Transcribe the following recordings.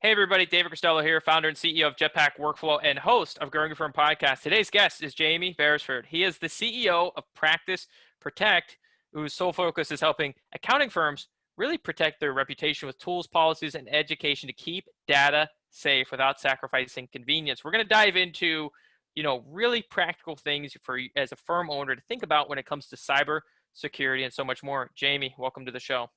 Hey everybody, David Costello here, founder and CEO of Jetpack Workflow and host of Growing Your Firm Podcast. Today's guest is Jamie Beresford. He is the CEO of Practice Protect, whose sole focus is helping accounting firms really protect their reputation with tools, policies, and education to keep data safe without sacrificing convenience. We're going to dive into, really practical things for you as a firm owner to think about when it comes to cyber security and so much more. Jamie, welcome to the show.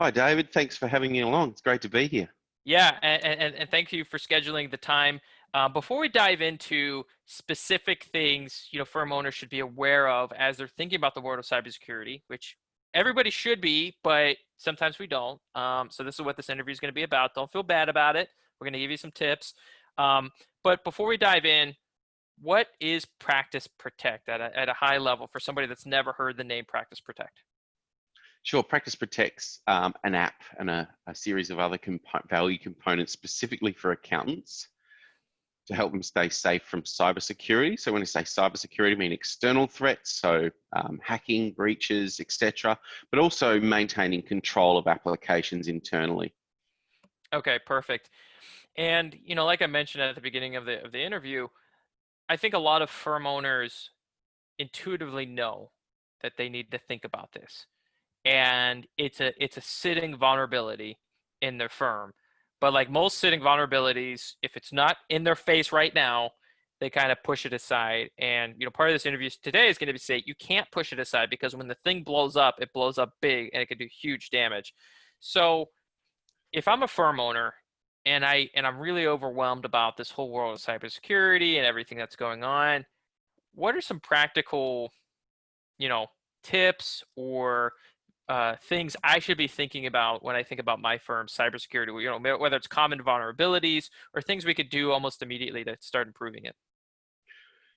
Hi, David. Thanks for having me along. It's great to be here. Yeah, and thank you for scheduling the time. Before we dive into specific things, firm owners should be aware of as they're thinking about the world of cybersecurity, which everybody should be, but sometimes we don't. So this is what this interview is going to be about. Don't feel bad about it. We're going to give you some tips. But before we dive in, what is Practice Protect at a high level for somebody that's never heard the name Practice Protect? Sure, Practice Protect's an app and a series of other value components specifically for accountants to help them stay safe from cybersecurity. So when I say cybersecurity, I mean external threats, so hacking, breaches, etc., but also maintaining control of applications internally. Okay, perfect. And like I mentioned at the beginning of the interview, I think a lot of firm owners intuitively know that they need to think about this. And it's a sitting vulnerability in their firm. But like most sitting vulnerabilities, if it's not in their face right now, they kind of push it aside. And part of this interview today is going to be say you can't push it aside because when the thing blows up, it blows up big and it could do huge damage. So if I'm a firm owner and I'm really overwhelmed about this whole world of cybersecurity and everything that's going on, what are some practical, tips or things I should be thinking about when I think about my firm's cybersecurity, whether it's common vulnerabilities or things we could do almost immediately to start improving it?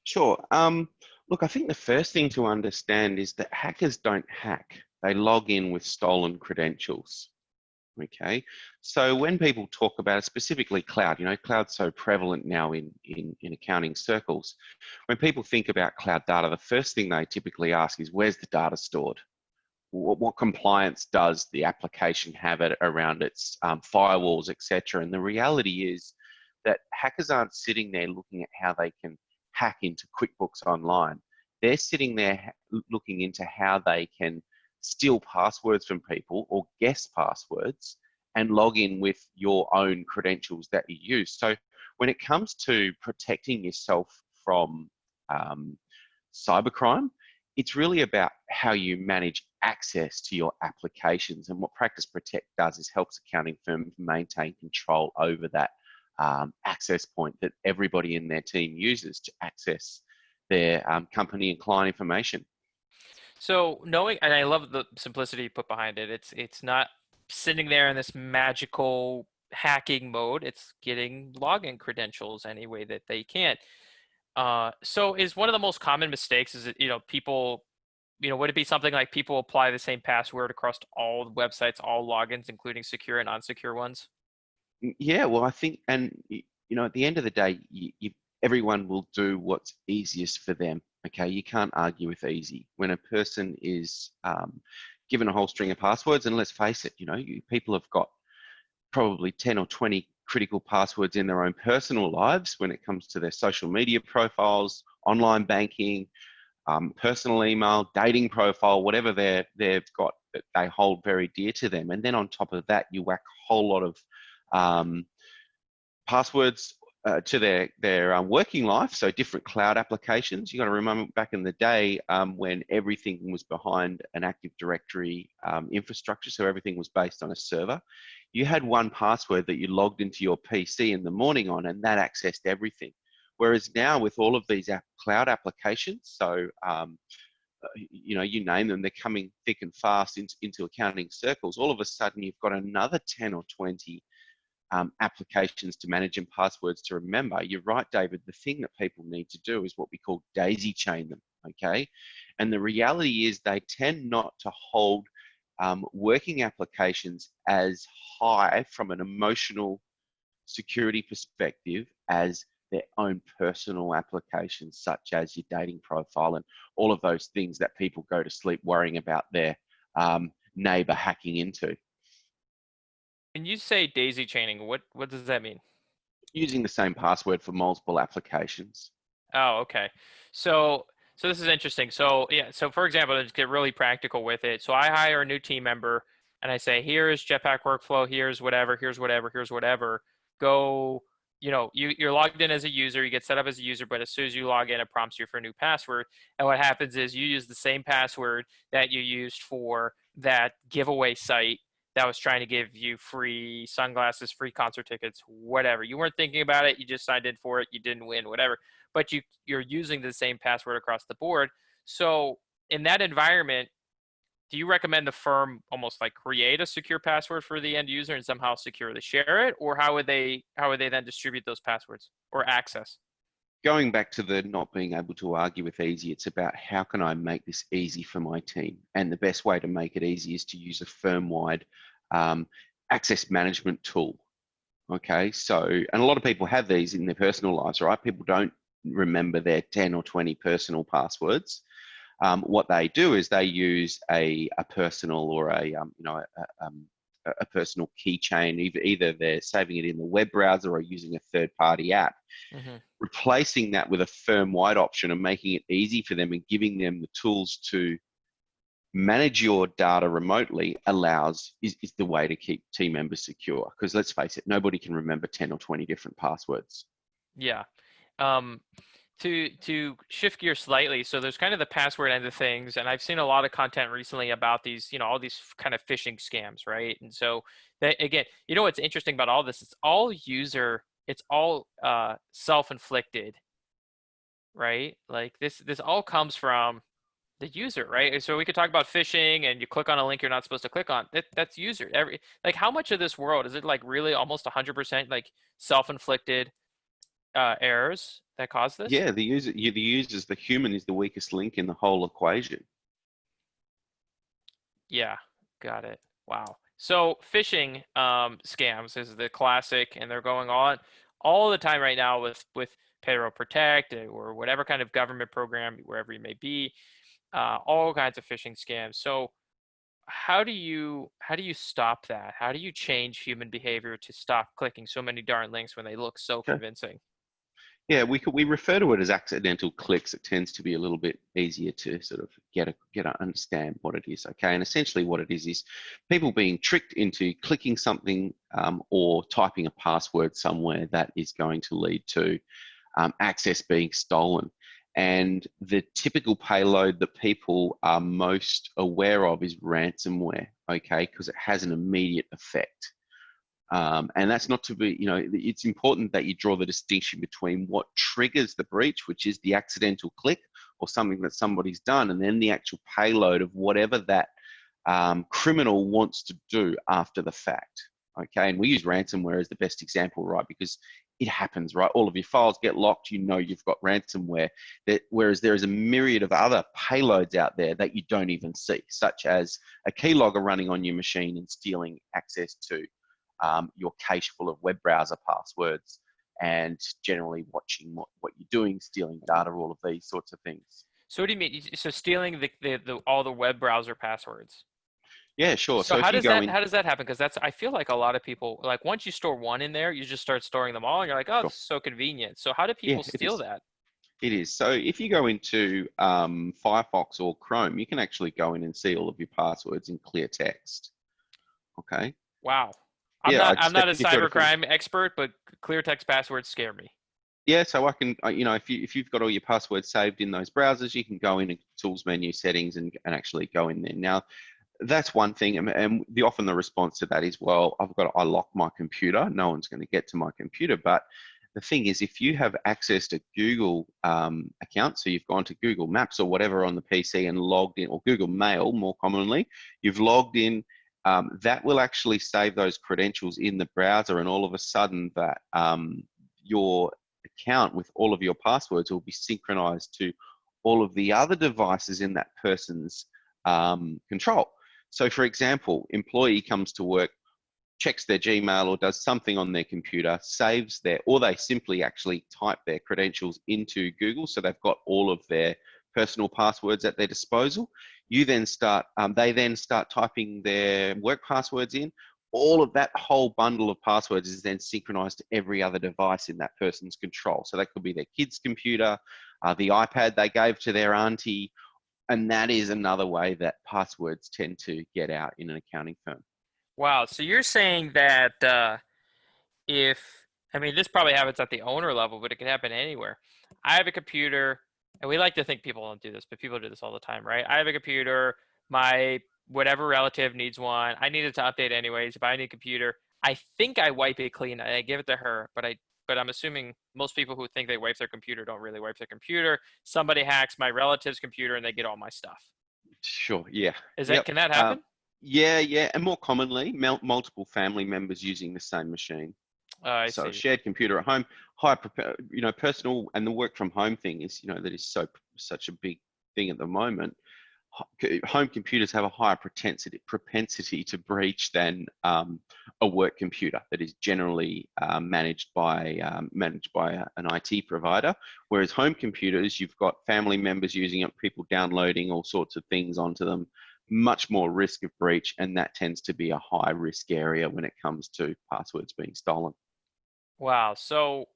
Sure. Look, I think the first thing to understand is that hackers don't hack. They log in with stolen credentials. Okay, so when people talk about it, specifically cloud, cloud's so prevalent now in accounting circles. When people think about cloud data, the first thing they typically ask is, where's the data stored? What compliance does the application have around its firewalls, etc.? And the reality is that hackers aren't sitting there looking at how they can hack into QuickBooks Online. They're sitting there looking into how they can steal passwords from people or guess passwords and log in with your own credentials that you use. So when it comes to protecting yourself from cybercrime, it's really about how you manage access to your applications. And what Practice Protect does is helps accounting firms maintain control over that access point that everybody in their team uses to access their company and client information. So knowing, and I love the simplicity you put behind it. It's not sitting there in this magical hacking mode. It's getting login credentials any way that they can. So is one of the most common mistakes is that, people, would it be something like people apply the same password across all websites, all logins, including secure and unsecure ones? Yeah, well, I think, and at the end of the day, everyone will do what's easiest for them. Okay, you can't argue with easy. When a person is given a whole string of passwords, and let's face it, people have got probably 10 or 20 critical passwords in their own personal lives when it comes to their social media profiles, online banking, personal email, dating profile, whatever they've got that they hold very dear to them. And then on top of that, you whack a whole lot of passwords to their working life, so different cloud applications. You got to remember back in the day when everything was behind an Active Directory infrastructure, so everything was based on a server. You had one password that you logged into your PC in the morning on, and that accessed everything. Whereas now with all of these cloud applications, so you name them, they're coming thick and fast into accounting circles. All of a sudden, you've got another 10 or 20 applications to manage and passwords to remember. You're right, David. The thing that people need to do is what we call daisy chain them, okay? And the reality is they tend not to hold working applications as high from an emotional security perspective as their own personal applications, such as your dating profile and all of those things that people go to sleep worrying about their neighbor hacking into. When you say daisy chaining, what does that mean? Using the same password for multiple applications. Oh, okay. So this is interesting. So yeah, so for example, let's get really practical with it. So I hire a new team member and I say, here's Jetpack Workflow, here's whatever, here's whatever, here's whatever. Go, you're logged in as a user, you get set up as a user, but as soon as you log in, it prompts you for a new password. And what happens is you use the same password that you used for that giveaway site that was trying to give you free sunglasses, free concert tickets, whatever. You weren't thinking about it, you just signed in for it, you didn't win, whatever, but you're using the same password across the board. So in that environment, do you recommend the firm almost like create a secure password for the end user and somehow securely share it, or how would they then distribute those passwords or access? Going back to the not being able to argue with easy, it's about how can I make this easy for my team? And the best way to make it easy is to use a firm-wide access management tool. Okay, so, and a lot of people have these in their personal lives, right? People don't remember their 10 or 20 personal passwords. What they do is they use a personal or a personal keychain. Either they're saving it in the web browser or using a third-party app. Hmm. Replacing that with a firm-wide option and making it easy for them and giving them the tools to manage your data remotely is the way to keep team members secure. Because let's face it, nobody can remember 10 or 20 different passwords. Yeah. Um, to shift gears slightly, so there's kind of the password end of things, and I've seen a lot of content recently about these, all these kind of phishing scams, right? And so that again, what's interesting about all this? It's all self-inflicted, right? Like this all comes from the user, right? So we could talk about phishing, and you click on a link you're not supposed to click on. That's user. Like how much of this world is it like really almost 100% like self-inflicted errors that cause this? Yeah, the human is the weakest link in the whole equation. Yeah, got it. Wow. So phishing scams is the classic, and they're going on all the time right now with Payroll Protect or whatever kind of government program, wherever you may be, all kinds of phishing scams. So how do you stop that? How do you change human behavior to stop clicking so many darn links when they look so Okay. convincing? Yeah, we refer to it as accidental clicks. It tends to be a little bit easier to sort of understand what it is. Okay, and essentially what it is people being tricked into clicking something or typing a password somewhere that is going to lead to access being stolen. And the typical payload that people are most aware of is ransomware. Okay, because it has an immediate effect. And that's not to be, it's important that you draw the distinction between what triggers the breach, which is the accidental click or something that somebody's done, and then the actual payload of whatever that criminal wants to do after the fact. Okay, and we use ransomware as the best example, right? Because it happens, right? All of your files get locked, you've got ransomware. Whereas there is a myriad of other payloads out there that you don't even see, such as a keylogger running on your machine and stealing access to your cache full of web browser passwords and generally watching what you're doing, stealing data, all of these sorts of things. So what do you mean? So stealing the all the web browser passwords. Yeah, sure. So So how if you does go that in, how does that happen? Because I feel like a lot of people, like once you store one in there, you just start storing them all, and you're like, oh, sure. this is so convenient. So how do Yeah, people it steal is. that? It is. So if you go into Firefox or Chrome, you can actually go in and see all of your passwords in clear text. Okay. Wow. I'm Yeah, not I I'm just not step a you through it. cybercrime expert, but clear text passwords scare me. Yeah, so I can, if you've got all your passwords saved in those browsers, you can go in and tools menu settings and actually go in there. Now, that's one thing, and often the response to that is, well, I lock my computer. No one's going to get to my computer. But the thing is, if you have access to Google account, so you've gone to Google Maps or whatever on the PC and logged in, or Google Mail more commonly, you've logged in. That will actually save those credentials in the browser, and all of a sudden that your account with all of your passwords will be synchronized to all of the other devices in that person's control. So for example, employee comes to work, checks their Gmail or does something on their computer, or they simply actually type their credentials into Google. So they've got all of their personal passwords at their disposal. They then start typing their work passwords in. all of that whole bundle of passwords is then synchronized to every other device in that person's control. So that could be their kid's computer, the iPad they gave to their auntie, and that is another way that passwords tend to get out in an accounting firm. Wow. So you're saying that if, I mean, this probably happens at the owner level, but it can happen anywhere. I have a computer, and we like to think people don't do this, but people do this all the time, right? I have a computer, my whatever relative needs one. I need it to update anyways. If I need a computer, I think I wipe it clean. I give it to her, but I'm assuming most people who think they wipe their computer don't really wipe their computer. Somebody hacks my relative's computer and they get all my stuff. Sure, yeah. Is that, Yep. can that happen? Yeah, yeah. And more commonly, multiple family members using the same machine. I So see. shared computer at home, personal, and the work from home thing is, that is such a big thing at the moment. Home computers have a higher propensity to breach than a work computer that is generally managed by an IT provider. Whereas home computers, you've got family members using it, people downloading all sorts of things onto them, much more risk of breach, and that tends to be a high risk area when it comes to passwords being stolen. Wow. So,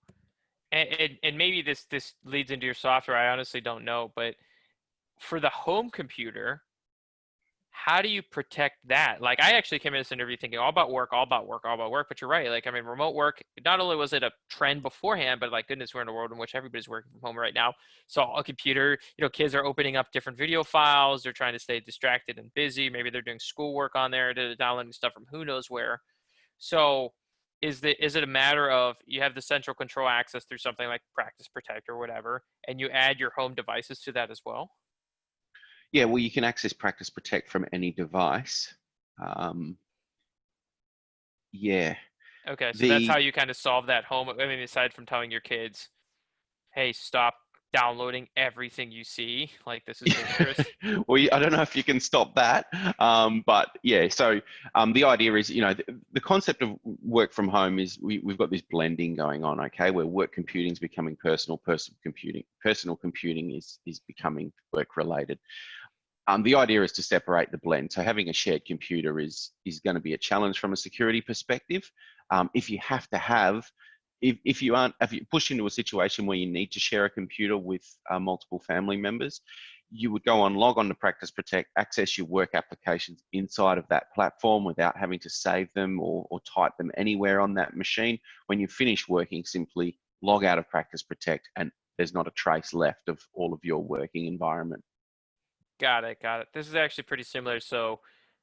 and maybe this leads into your software. I honestly don't know, but for the home computer, how do you protect that? Like, I actually came in this interview thinking all about work, all about work, all about work. But you're right. Like, I mean, remote work. Not only was it a trend beforehand, but like goodness, we're in a world in which everybody's working from home right now. So a computer, kids are opening up different video files. They're trying to stay distracted and busy. Maybe they're doing schoolwork on there, downloading stuff from who knows where. So is it a matter of you have the central control access through something like Practice Protect or whatever, and you add your home devices to that as well? Yeah, well, you can access Practice Protect from any device. Um, yeah, Okay, so that's the how you kind of solve that home. I mean, aside from telling your kids, "Hey, stop downloading everything you see. Like this is dangerous." well, I don't know if you can stop that, but yeah. So the idea is, the concept of work from home is we've got this blending going on, okay, where work computing is becoming personal computing is becoming work related. The idea is to separate the blend. So having a shared computer is going to be a challenge from a security perspective. If you have to have, if you pushed into a situation where you need to share a computer with multiple family members, you would log on to Practice Protect, access your work applications inside of that platform without having to save them or type them anywhere on that machine. When you finish working, simply log out of Practice Protect and there's not a trace left of all of your working environment. Got it, got it. This is actually pretty similar. So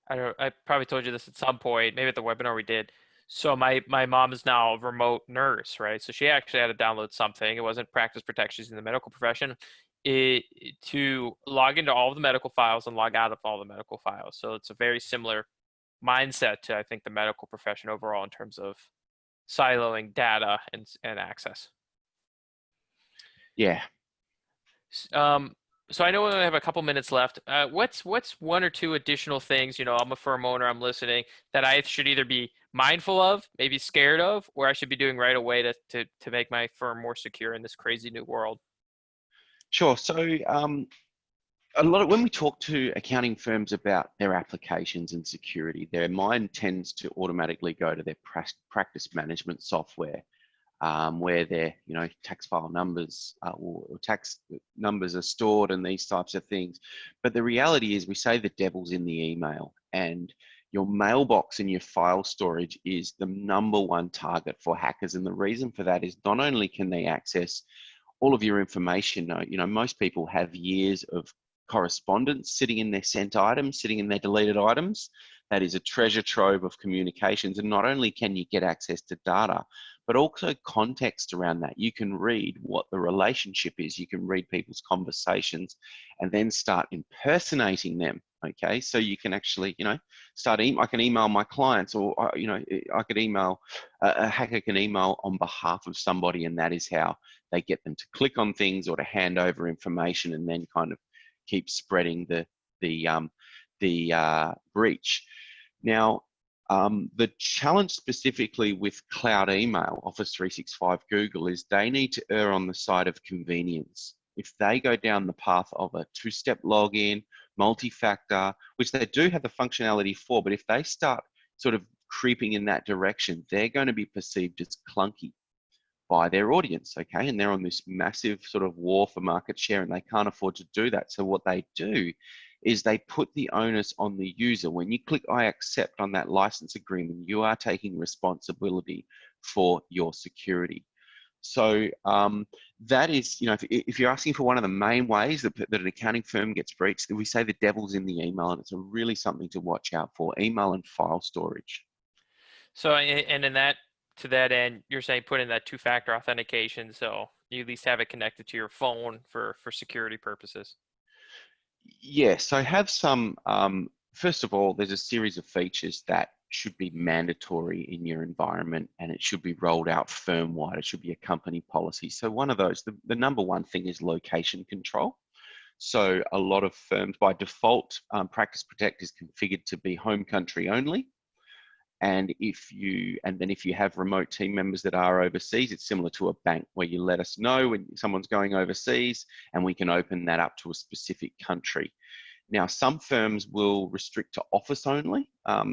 I probably told you this at some point, maybe at the webinar we did. So my mom is now a remote nurse, right? So she actually had to download something. It wasn't Practice Protect. She's in the medical profession. To log into all of the medical files and log out of all the medical files. So it's a very similar mindset to, I think, the medical profession overall in terms of siloing data and access. Yeah. Um, so I know we only have a couple minutes left. What's one or two additional things, I'm a firm owner, I'm listening, that I should either be mindful of, maybe scared of, or I should be doing right away to make my firm more secure in this crazy new world? Sure. So when we talk to accounting firms about their applications and security, their mind tends to automatically go to their practice management software, where their tax file numbers or tax numbers are stored and these types of things. But the reality is, we say the devil's in the email, and your mailbox and your file storage is the number one target for hackers. And the reason for that is not only can they access all of your information. Most people have years of correspondence sitting in their sent items, sitting in their deleted items. That is a treasure trove of communications. And not only can you get access to data, but also context around that. You can read what the relationship is. You can read people's conversations and then start impersonating them. Okay, so you can actually, I can email my clients, or I could email a hacker can email on behalf of somebody, and that is how they get them to click on things or to hand over information, and then kind of keep spreading the breach. Now, the challenge specifically with cloud email, Office 365, Google, is they need to err on the side of convenience. If they go down the path of a two-step login, multi-factor, which they do have the functionality for, but if they start sort of creeping in that direction, they're going to be perceived as clunky by their audience, okay? And they're on this massive sort of war for market share, and they can't afford to do that. So what they do is they put the onus on the user. When you click I accept on that license agreement, you are taking responsibility for your security. So that is, if you're asking for one of the main ways that an accounting firm gets breached, we say the devil's in the email, and it's really something to watch out for, email and file storage. So, and in that, to that end, you're saying put in that two-factor authentication, so you at least have it connected to your phone for security purposes. Yes, so have some, first of all, there's a series of features that should be mandatory in your environment, and it should be rolled out firm-wide. It should be a company policy. So one of those, the number one thing is location control. So a lot of firms by default, Practice Protect is configured to be home country only. And then if you have remote team members that are overseas, it's similar to a bank where you let us know when someone's going overseas, and we can open that up to a specific country. Now, some firms will restrict to office only.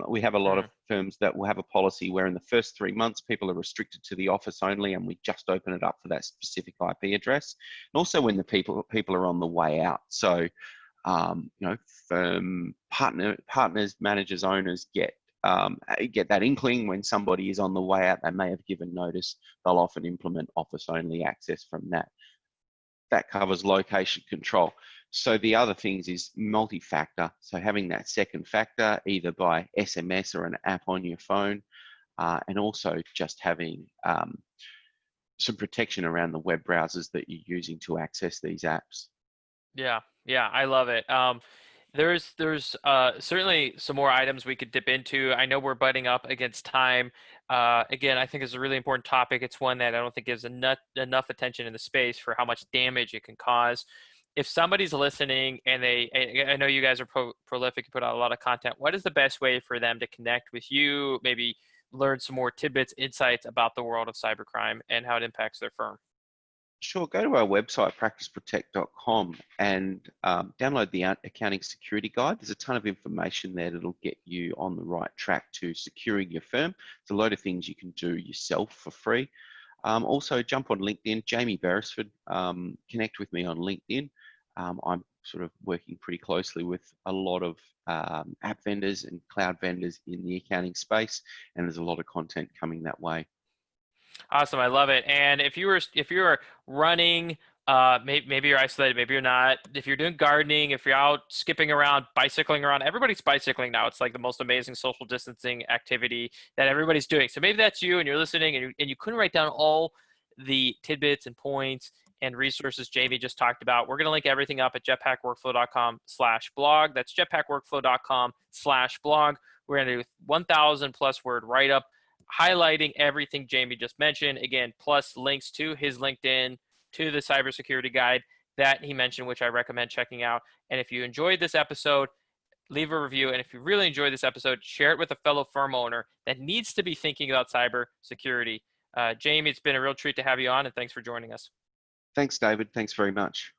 We have a lot of firms that will have a policy where in the first 3 months, people are restricted to the office only, and we just open it up for that specific IP address. And also when the people are on the way out. So, firm partners, managers, owners get that inkling when somebody is on the way out. They may have given notice. They'll often implement office only access from that. That covers location control. So the other things is multi-factor. So having that second factor either by SMS or an app on your phone, and also just having some protection around the web browsers that you're using to access these apps. Yeah, I love it. There's certainly some more items we could dip into. I know we're butting up against time. Again, I think it's a really important topic. It's one that I don't think gives enough attention in the space for how much damage it can cause. If somebody's listening and I know you guys are prolific, you put out a lot of content. What is the best way for them to connect with you? Maybe learn some more tidbits, insights about the world of cybercrime and how it impacts their firm. Sure, go to our website, practiceprotect.com, and download the Accounting Security Guide. There's a ton of information there that'll get you on the right track to securing your firm. There's a load of things you can do yourself for free. Also, jump on LinkedIn, Jamie Beresford, connect with me on LinkedIn. I'm sort of working pretty closely with a lot of app vendors and cloud vendors in the accounting space, and there's a lot of content coming that way. Awesome, I love it. And if you were running, maybe you're isolated, maybe you're not. If you're doing gardening, if you're out skipping around, bicycling around, everybody's bicycling now. It's like the most amazing social distancing activity that everybody's doing. So maybe that's you, and you're listening, and you couldn't write down all the tidbits and points and resources Jamie just talked about. We're going to link everything up at jetpackworkflow.com/blog. That's jetpackworkflow.com/blog. We're going to do 1,000 plus word write up highlighting everything Jamie just mentioned. Again, plus links to his LinkedIn, to the cybersecurity guide that he mentioned, which I recommend checking out. And if you enjoyed this episode, leave a review. And if you really enjoyed this episode, share it with a fellow firm owner that needs to be thinking about cybersecurity. Jamie, it's been a real treat to have you on, and thanks for joining us. Thanks, David. Thanks very much.